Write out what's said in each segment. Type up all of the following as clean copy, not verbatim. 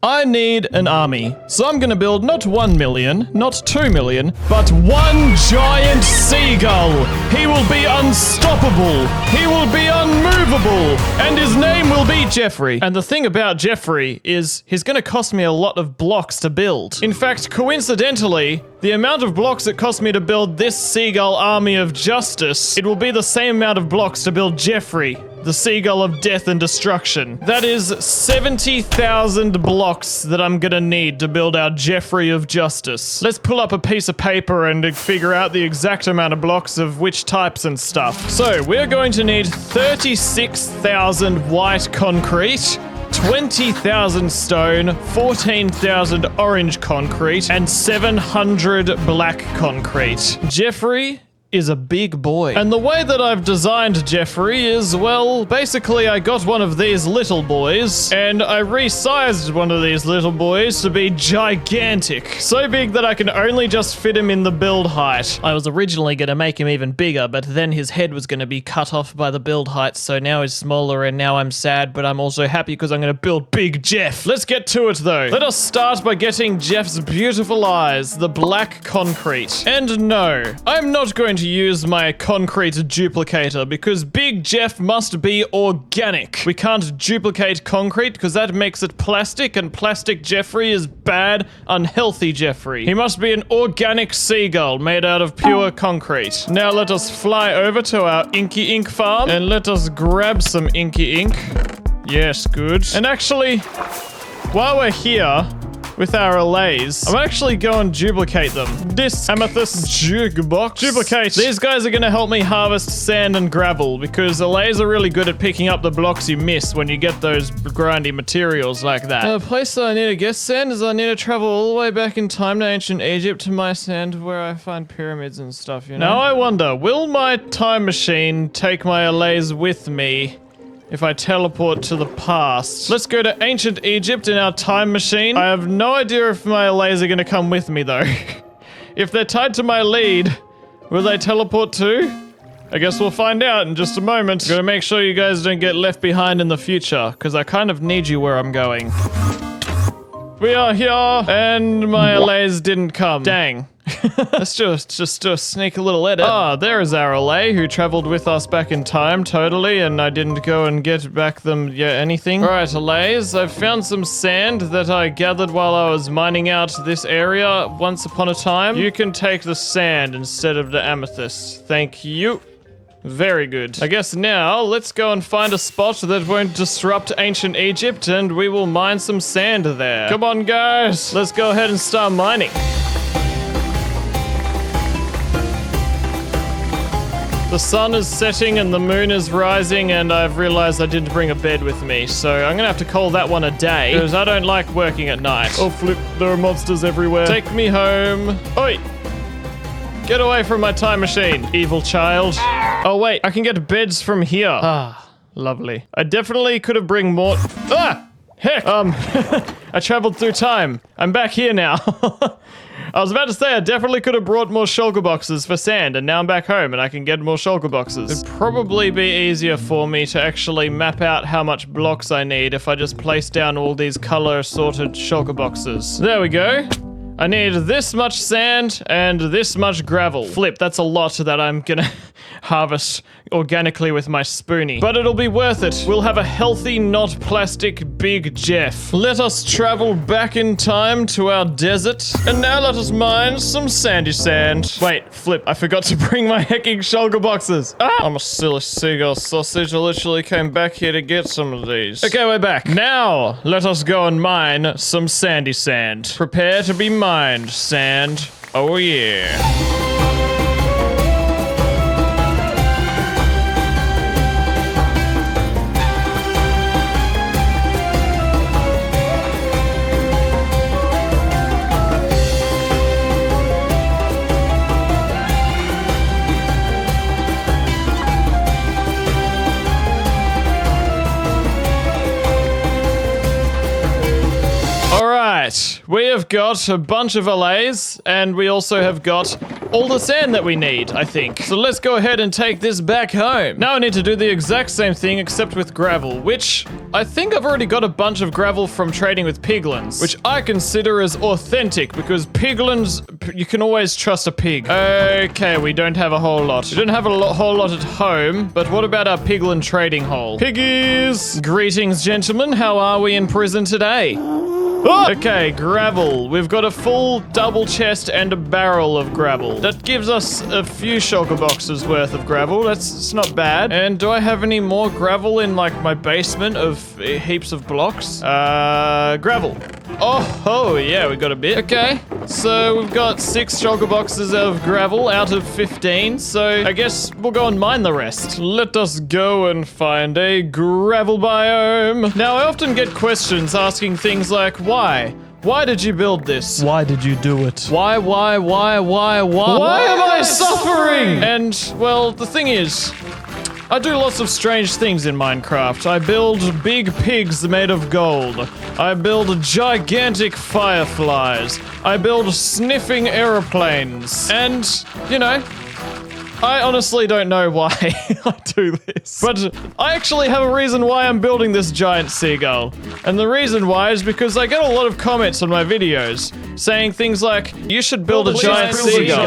I need an army. So I'm gonna build not 1 million, not 2 million, but 1 giant seagull. He will be unstoppable. He will be unmovable. And his name will be Jeffrey. And the thing about Jeffrey is he's gonna cost me a lot of blocks to build. In fact, coincidentally, the amount of blocks it cost me to build this seagull army of justice, it will be the same amount of blocks to build Jeffrey, the seagull of death and destruction. That is 70,000 blocks that I'm gonna need to build our Jeffrey of justice. Let's pull up a piece of paper and figure out the exact amount of blocks of which types and stuff. So we're going to need 36,000 white concrete, 20,000 stone, 14,000 orange concrete, and 700 black concrete. Jeffrey is a big boy. And the way that I've designed Jeffrey is, well, basically I got one of these little boys and I resized one of these little boys to be gigantic. So big that I can only just fit him in the build height. I was originally gonna make him even bigger, but then his head was gonna be cut off by the build height, so now he's smaller and now I'm sad, but I'm also happy because I'm gonna build Big Jeff. Let's get to it though. Let us start by getting Jeff's beautiful eyes, the black concrete. And no, I'm not going to use my concrete duplicator because Big Jeff must be organic. We can't duplicate concrete because that makes it plastic, and plastic Jeffrey is bad, unhealthy Jeffrey. He must be an organic seagull made out of pure concrete. Now let us fly over to our Inky Ink farm and let us grab some Inky Ink. Yes, good. And actually, while we're here, with our allays, I'm actually going to duplicate them. This amethyst jukebox. Duplicate. These guys are going to help me harvest sand and gravel because allays are really good at picking up the blocks you miss when you get those grindy materials like that. The place that I need to get sand is I need to travel all the way back in time to ancient Egypt to my sand where I find pyramids and stuff, you know? Now I wonder, will my time machine take my allays with me if I teleport to the past? Let's go to ancient Egypt in our time machine. I have no idea if my allays are gonna come with me though. If they're tied to my lead, will they teleport too? I guess we'll find out in just a moment. Gotta make sure you guys don't get left behind in the future, because I kind of need you where I'm going. We are here, and my allays didn't come. Dang. Let's just do a sneaky little edit. Ah, there is our allay who traveled with us back in time, totally, and I didn't go and get back anything. Alright, allays, I've found some sand that I gathered while I was mining out this area once upon a time. You can take the sand instead of the amethyst. Thank you. Very good. I guess now, let's go and find a spot that won't disrupt ancient Egypt, and we will mine some sand there. Come on, guys. Let's go ahead and start mining. The sun is setting and the moon is rising, and I've realized I didn't bring a bed with me, so I'm gonna have to call that one a day, because I don't like working at night. Oh flip, there are monsters everywhere. Take me home. Oi! Get away from my time machine, evil child. Oh wait, I can get beds from here. Ah, lovely. I definitely could have bring more— Ah! Heck! I traveled through time. I'm back here now. I was about to say I definitely could have brought more shulker boxes for sand, and now I'm back home and I can get more shulker boxes. It'd probably be easier for me to actually map out how much blocks I need if I just place down all these color sorted shulker boxes. There we go. I need this much sand and this much gravel. Flip, that's a lot that I'm gonna harvest organically with my spoonie. But it'll be worth it. We'll have a healthy, not plastic, Big Jeff. Let us travel back in time to our desert. And now let us mine some sandy sand. Wait, flip, I forgot to bring my hecking shulker boxes. Ah! I'm a silly seagull sausage. I literally came back here to get some of these. Okay, we're back. Now, let us go and mine some sandy sand. Prepare to be mined, sand. Oh yeah. Right, we have got a bunch of allays, and we also have got all the sand that we need, I think. So let's go ahead and take this back home. Now I need to do the exact same thing except with gravel, which I think I've already got a bunch of gravel from trading with piglins, which I consider as authentic because piglins, you can always trust a pig. Okay, we don't have a whole lot. We don't have a whole lot at home, but what about our piglin trading hole? Piggies! Greetings, gentlemen. How are we in prison today? Oh! Okay, gravel. We've got a full double chest and a barrel of gravel. That gives us a few shulker boxes worth of gravel. It's not bad. And do I have any more gravel in, like, my basement of heaps of blocks? Gravel. Oh, yeah, we got a bit. Okay, so we've got 6 shulker boxes of gravel out of 15, so I guess we'll go and mine the rest. Let us go and find a gravel biome. Now, I often get questions asking things like, why? Why did you build this? Why did you do it? Why am I suffering? And, well, the thing is, I do lots of strange things in Minecraft. I build big pigs made of gold. I build gigantic fireflies. I build sniffing aeroplanes. And, you know, I honestly don't know why I do this. But I actually have a reason why I'm building this giant seagull. And the reason why is because I get a lot of comments on my videos saying things like, you should build a giant seagull.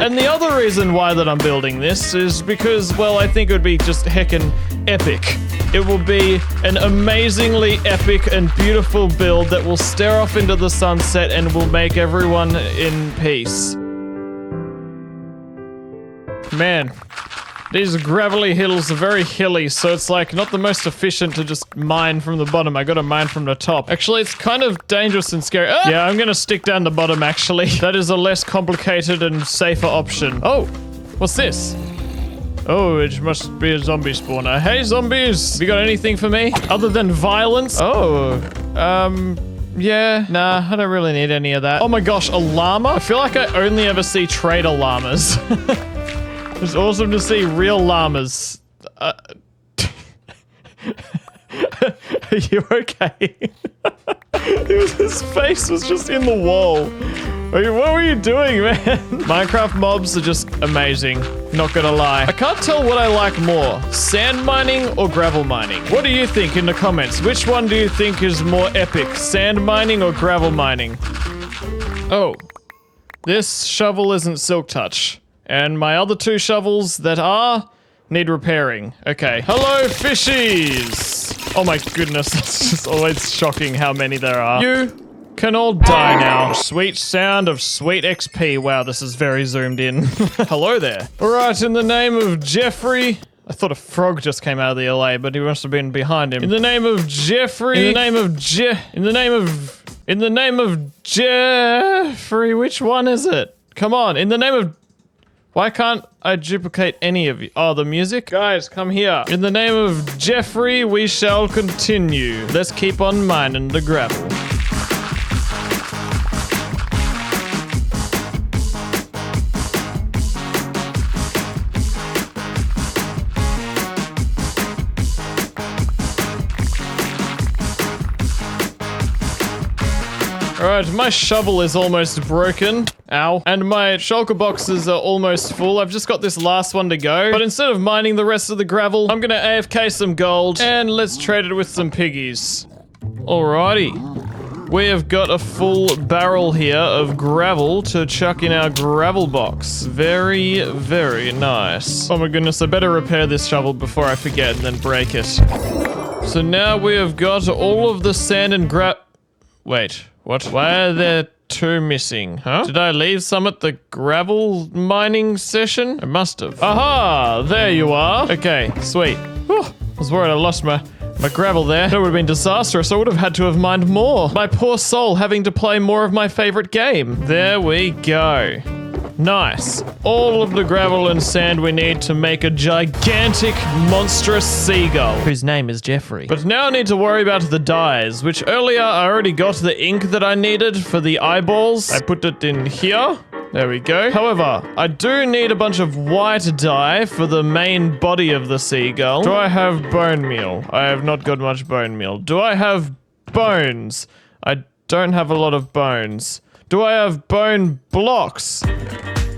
And the other reason why that I'm building this is because, well, I think it would be just heckin' epic. It will be an amazingly epic and beautiful build that will stare off into the sunset and will make everyone in peace. Man, these gravelly hills are very hilly, so it's like not the most efficient to just mine from the bottom. I gotta mine from the top. Actually, it's kind of dangerous and scary. Ah! Yeah, I'm gonna stick down the bottom, actually. That is a less complicated and safer option. Oh, what's this? Oh, it must be a zombie spawner. Hey, zombies! Have you got anything for me? Other than violence? Oh, yeah, nah, I don't really need any of that. Oh my gosh, a llama? I feel like I only ever see trader llamas. It's awesome to see real llamas. Are you okay? His face was just in the wall. What were you doing, man? Minecraft mobs are just amazing. Not gonna lie. I can't tell what I like more, sand mining or gravel mining. What do you think in the comments? Which one do you think is more epic, sand mining or gravel mining? Oh, this shovel isn't Silk Touch. And my other 2 shovels that are need repairing. Okay. Hello, fishies! Oh my goodness, it's just always shocking how many there are. You can all die now. Sweet sound of sweet XP. Wow, this is very zoomed in. Hello there. Alright, in the name of Jeffrey... I thought a frog just came out of the LA, but he must have been behind him. In the name of Jeffrey... In the name of Jeffrey, which one is it? Come on, in the name of... Why can't I duplicate any of you? Oh, the music? Guys, come here. In the name of Jeffrey, we shall continue. Let's keep on mining the gravel. Alright, my shovel is almost broken. Ow. And my shulker boxes are almost full. I've just got this last one to go. But instead of mining the rest of the gravel, I'm gonna AFK some gold and let's trade it with some piggies. Alrighty. We have got a full barrel here of gravel to chuck in our gravel box. Very, very nice. Oh my goodness, I better repair this shovel before I forget and then break it. So now we have got all of the sand and Wait. What? Why are there 2 missing? Huh? Did I leave some at the gravel mining session? I must have. Aha! There you are. Okay, sweet. Whew, I was worried I lost my gravel there. That would have been disastrous. I would have had to have mined more. My poor soul having to play more of my favorite game. There we go. Nice. All of the gravel and sand we need to make a gigantic, monstrous seagull. Whose name is Jeffrey. But now I need to worry about the dyes, which earlier I already got the ink that I needed for the eyeballs. I put it in here. There we go. However, I do need a bunch of white dye for the main body of the seagull. Do I have bone meal? I have not got much bone meal. Do I have bones. I don't have a lot of bones. Do I have bone blocks?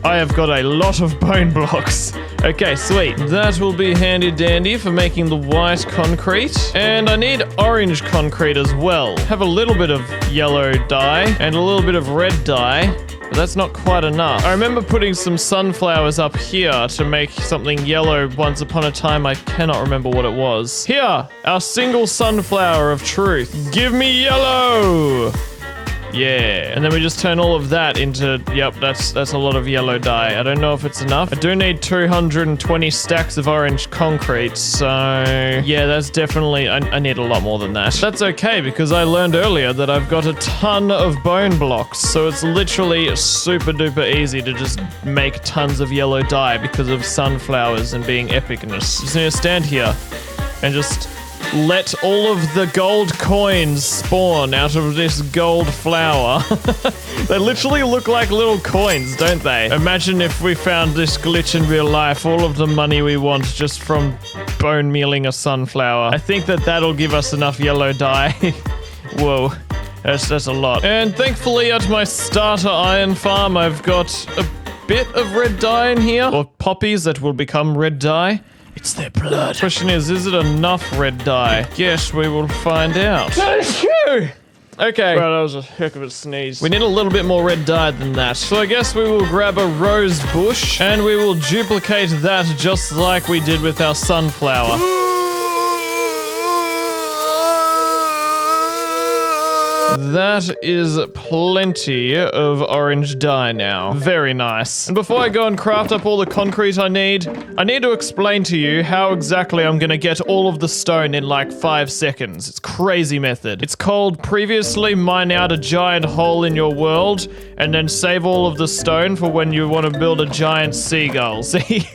I have got a lot of bone blocks. Okay, sweet. That will be handy dandy for making the white concrete. And I need orange concrete as well. Have a little bit of yellow dye and a little bit of red dye, but that's not quite enough. I remember putting some sunflowers up here to make something yellow once upon a time. I cannot remember what it was. Here, our single sunflower of truth. Give me yellow! Yeah, and then we just turn all of that into, yep, that's a lot of yellow dye. I don't know if it's enough. I do need 220 stacks of orange concrete, so yeah, that's definitely, I need a lot more than that. That's okay, because I learned earlier that I've got a ton of bone blocks, so it's literally super duper easy to just make tons of yellow dye because of sunflowers and being epicness. Just need to stand here and just let all of the gold coins spawn out of this gold flower. They literally look like little coins, don't they? Imagine if we found this glitch in real life, all of the money we want just from bone mealing a sunflower. I think that that'll give us enough yellow dye. Whoa. That's a lot. And thankfully at my starter iron farm, I've got a bit of red dye in here, or poppies that will become red dye. It's their blood. Question is it enough red dye? Guess we will find out. Okay. Right, that was a heck of a sneeze. We need a little bit more red dye than that. So I guess we will grab a rose bush and we will duplicate that just like we did with our sunflower. That is plenty of orange dye now. Very nice. And before I go and craft up all the concrete I need to explain to you how exactly I'm gonna get all of the stone in like 5 seconds. It's crazy method. It's called previously mine out a giant hole in your world and then save all of the stone for when you want to build a giant seagull. See?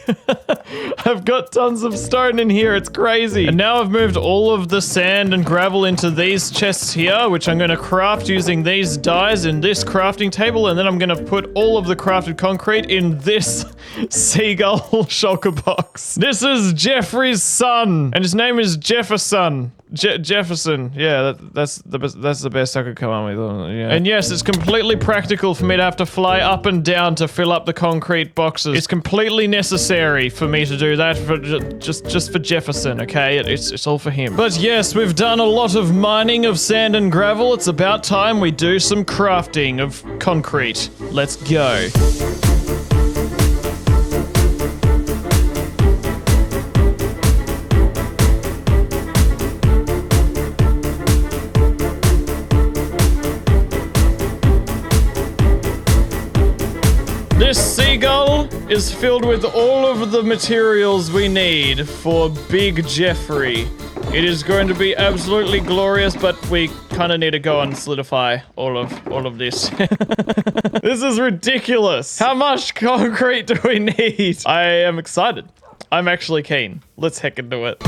I've got tons of stone in here. It's crazy. And now I've moved all of the sand and gravel into these chests here, which I'm gonna craft using these dyes in this crafting table, and then I'm gonna put all of the crafted concrete in this seagull shulker box. This is Jeffrey's son, and his name is Jefferson. Jefferson. Yeah, that's the best I could come up with. Yeah. And yes, it's completely practical for me to have to fly up and down to fill up the concrete boxes. It's completely necessary for me to do that for just for Jefferson, okay? It's all for him. But yes, we've done a lot of mining of sand and gravel. It's about time we do some crafting of concrete. Let's go. This seagull is filled with all of the materials we need for Big Jeffrey. It is going to be absolutely glorious, but we kind of need to go and solidify all of this. This is ridiculous. How much concrete do we need? I am excited. I'm actually keen. Let's heck into it.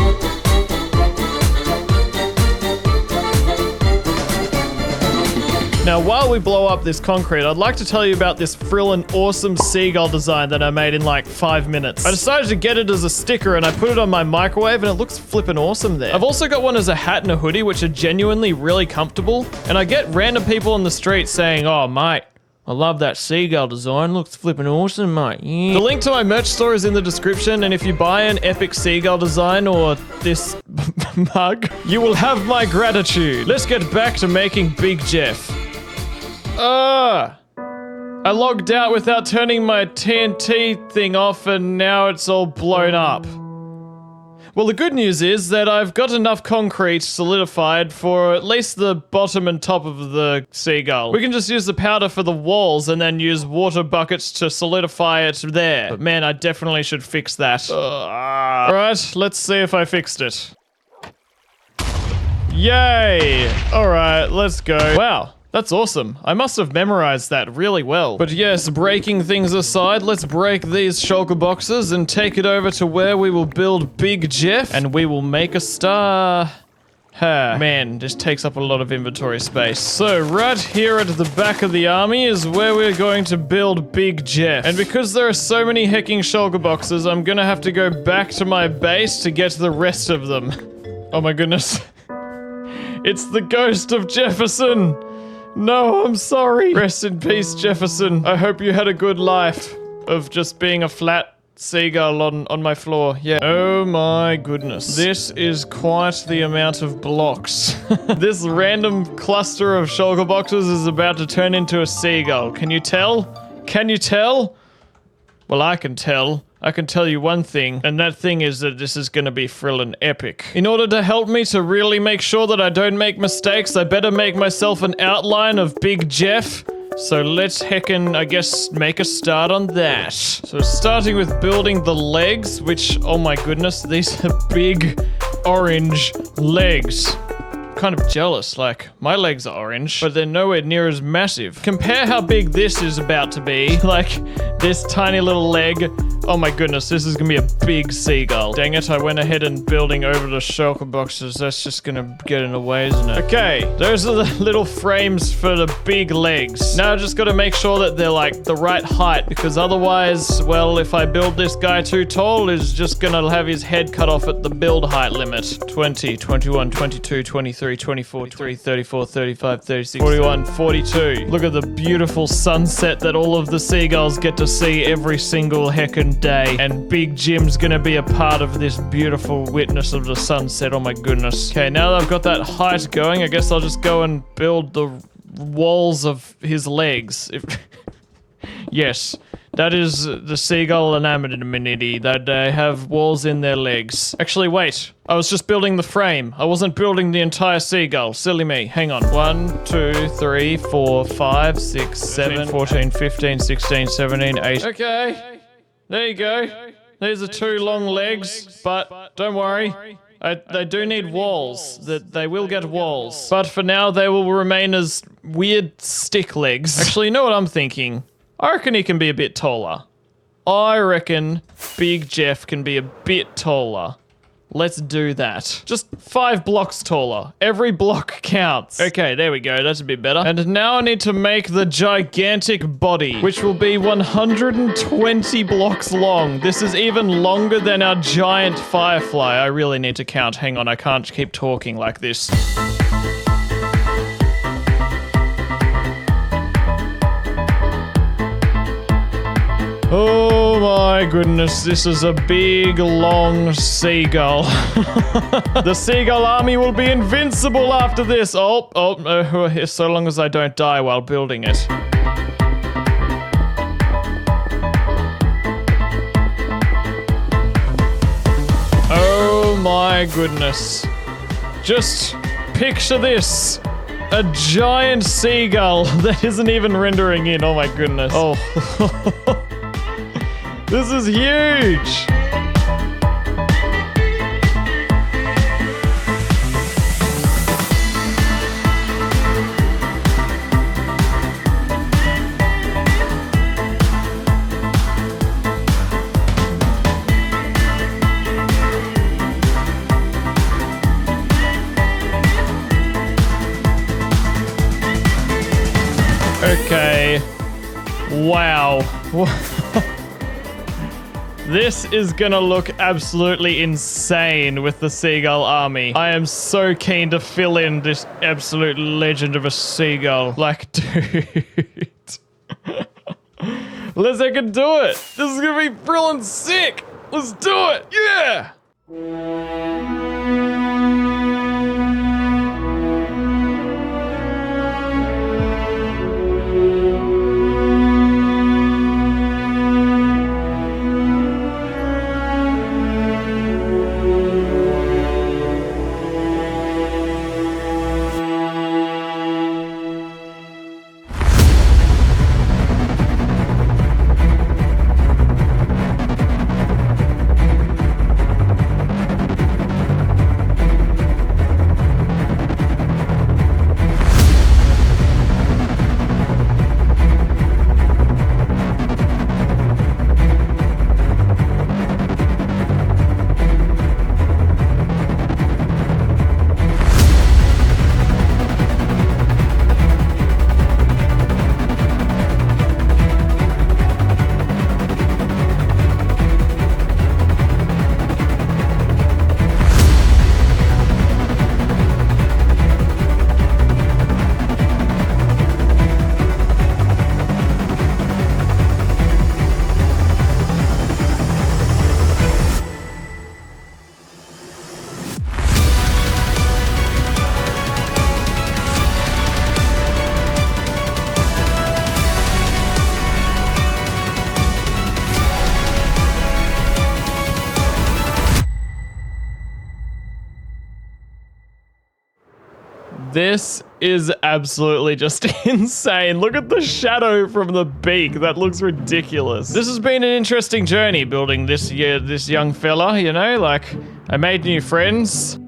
Now, while we blow up this concrete, I'd like to tell you about this frillin' awesome seagull design that I made in like 5 minutes. I decided to get it as a sticker and I put it on my microwave and it looks flippin' awesome there. I've also got one as a hat and a hoodie, which are genuinely really comfortable. And I get random people on the street saying, "Oh, mate, I love that seagull design. Looks flippin' awesome, mate." Yeah. The link to my merch store is in the description, and if you buy an epic seagull design or this mug, you will have my gratitude. Let's get back to making Big Jeff. I logged out without turning my TNT thing off and now it's all blown up. Well, the good news is that I've got enough concrete solidified for at least the bottom and top of the seagull. We can just use the powder for the walls and then use water buckets to solidify it there. But man, I definitely should fix that. Alright, let's see if I fixed it. Yay! Alright, let's go. Wow. That's awesome. I must have memorized that really well. But yes, breaking things aside, let's break these shulker boxes and take it over to where we will build Big Jeff, and we will make a star. Man, this takes up a lot of inventory space. So right here at the back of the army is where we're going to build Big Jeff. And because there are so many hecking shulker boxes, I'm gonna have to go back to my base to get the rest of them. Oh my goodness. It's the ghost of Jefferson. No, I'm sorry. Rest in peace, Jefferson. I hope you had a good life of just being a flat seagull on my floor. Yeah. Oh my goodness. This is quite the amount of blocks. This random cluster of shulker boxes is about to turn into a seagull. Can you tell? Can you tell? Well, I can tell. I can tell you one thing, and that thing is that this is gonna be frillin' epic. In order to help me to really make sure that I don't make mistakes, I better make myself an outline of Big Jeff. So let's heckin', I guess, make a start on that. So starting with building the legs, which, oh my goodness, these are big orange legs. Kind of jealous, like, my legs are orange, but they're nowhere near as massive. Compare how big this is about to be, like, this tiny little leg. Oh my goodness, this is gonna be a big seagull. Dang it, I went ahead and building over the shulker boxes. That's just gonna get in the way, isn't it? Okay, those are the little frames for the big legs. Now I just gotta make sure that they're like the right height, because otherwise, well, if I build this guy too tall, he's just gonna have his head cut off at the build height limit. 20, 21, 22, 23, 24, 23, 34, 35, 36, 41, 42. Look at the beautiful sunset that all of the seagulls get to see every single heckin' day, and Big Jim's gonna be a part of this beautiful witness of the sunset. Oh my goodness. Okay, now that I've got that height going, I guess I'll just go and build the walls of his legs. Yes, that is the seagull anonymity, that they have walls in their legs. Actually, wait. I was just building the frame. I wasn't building the entire seagull. Silly me. Hang on. 1, 2, 3, 4, 5, 6, 7, 14, 15, 16, 17, 18. Okay. There you go. These are 2 long legs, but don't worry. They do need walls. They will get walls. But for now, they will remain as weird stick legs. Actually, you know what I'm thinking? I reckon he can be a bit taller. I reckon Big Jeff can be a bit taller. Let's do that. Just 5 blocks taller. Every block counts. Okay, there we go. That's a bit better. And now I need to make the gigantic body, which will be 120 blocks long. This is even longer than our giant firefly. I really need to count. Hang on, I can't keep talking like this. Oh my goodness, this is a big, long seagull. The seagull army will be invincible after this. So long as I don't die while building it. Oh my goodness. Just picture this. A giant seagull that isn't even rendering in. Oh my goodness. Oh. This is huge! Okay. Wow. This is gonna look absolutely insane with the seagull army. I am so keen to fill in this absolute legend of a seagull. Like, dude. Let's heckin' do it. This is gonna be brilliant sick. Let's do it. Yeah. This is absolutely just insane. Look at the shadow from the beak. That looks ridiculous. This has been an interesting journey building this young fella, you know? Like, I made new friends.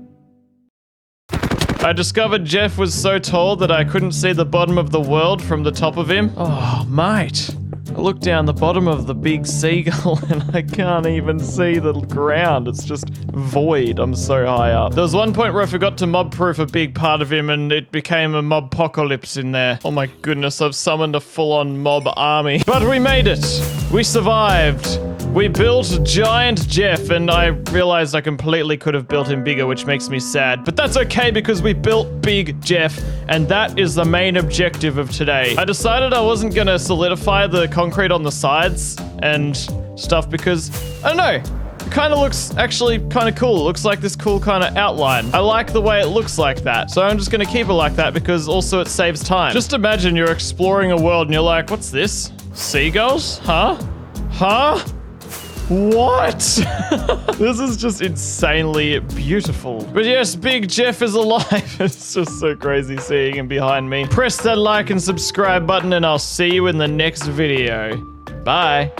I discovered Jeff was so tall that I couldn't see the bottom of the world from the top of him. Oh, mate. I look down the bottom of the big seagull and I can't even see the ground. It's just void. I'm so high up. There was one point where I forgot to mob-proof a big part of him and it became a mob-pocalypse in there. Oh my goodness, I've summoned a full-on mob army. But we made it. We survived. We built Giant Jeff, and I realized I completely could have built him bigger, which makes me sad. But that's okay because we built Big Jeff, and that is the main objective of today. I decided I wasn't gonna solidify the concrete on the sides and stuff because, I don't know, it kind of looks actually kind of cool. It looks like this cool kind of outline. I like the way it looks like that. So I'm just gonna keep it like that because also it saves time. Just imagine you're exploring a world and you're like, what's this? Seagulls? Huh? Huh? What? This is just insanely beautiful. But yes, Big Jeff is alive. It's just so crazy seeing him behind me. Press that like and subscribe button and I'll see you in the next video. Bye.